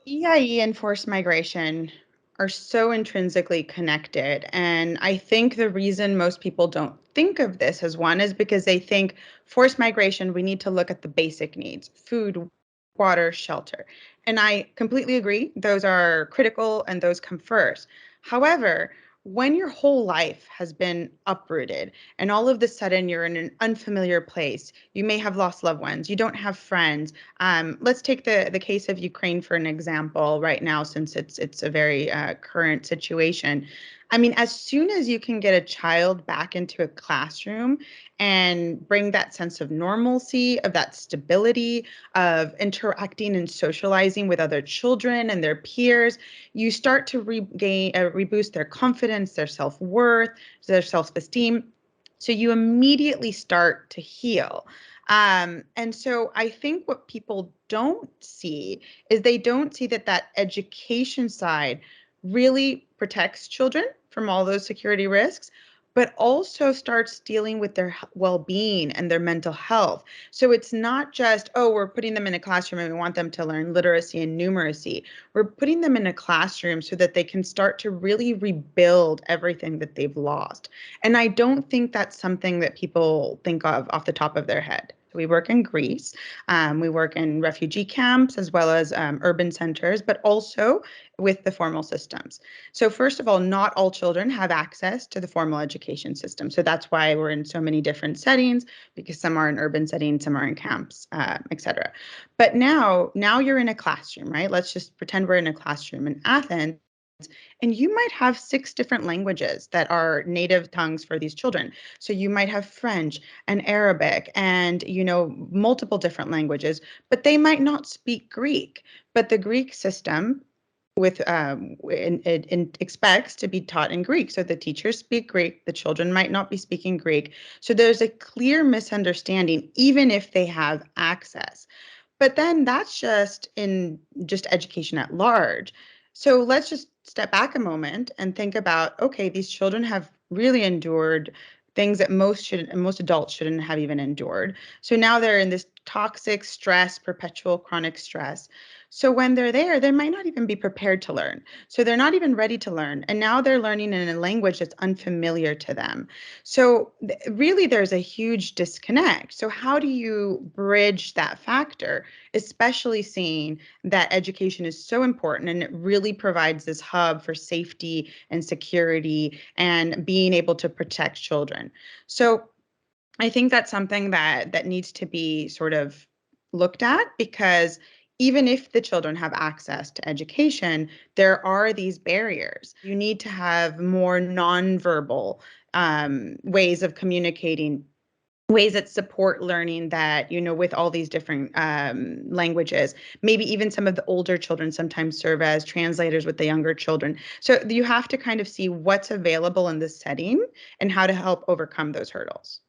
EIE and forced migration are so intrinsically connected. And I think the reason most people don't think of this as one is because they think forced migration, we need to look at the basic needs: food, water, shelter. And I completely agree. Those are critical and those come first. However, when your whole life has been uprooted and all of a sudden you're in an unfamiliar place, you may have lost loved ones, you don't have friends. Let's take the case of Ukraine for an example right now, since it's a very current situation. I mean, as soon as you can get a child back into a classroom and bring that sense of normalcy, of that stability, of interacting and socializing with other children and their peers, you start to reboost their confidence, their self-worth, their self-esteem. So you immediately start to heal. And so I think what people don't see is they don't see that that education side really protects children from all those security risks, but also starts dealing with their well-being and their mental health. So it's not just, oh, we're putting them in a classroom and we want them to learn literacy and numeracy. We're putting them in a classroom so that they can start to really rebuild everything that they've lost. And I don't think that's something that people think of off the top of their head. We work in Greece. We work in refugee camps as well as urban centers, but also with the formal systems. So, first of all, not all children have access to the formal education system. So that's why we're in so many different settings, because some are in urban settings, some are in camps, et cetera. But now you're in a classroom, right? Let's just pretend we're in a classroom in Athens. And you might have six different languages that are native tongues for these children. So you might have French and Arabic and, multiple different languages, but they might not speak Greek. But the Greek system expects to be taught in Greek. So the teachers speak Greek, the children might not be speaking Greek. So there's a clear misunderstanding, even if they have access. But then that's just education at large. So let's just step back a moment and think about, okay, these children have really endured things that most adults shouldn't have even endured. So now they're in this toxic stress, perpetual chronic stress. So when they're there, they might not even be prepared to learn. So they're not even ready to learn. And now they're learning in a language that's unfamiliar to them. So really, there's a huge disconnect. So how do you bridge that factor, especially seeing that education is so important and it really provides this hub for safety and security and being able to protect children? So I think that's something that needs to be sort of looked at, because even if the children have access to education, there are these barriers. You need to have more nonverbal ways of communicating, ways that support learning, that, with all these different languages. Maybe even some of the older children sometimes serve as translators with the younger children. So you have to kind of see what's available in this setting and how to help overcome those hurdles.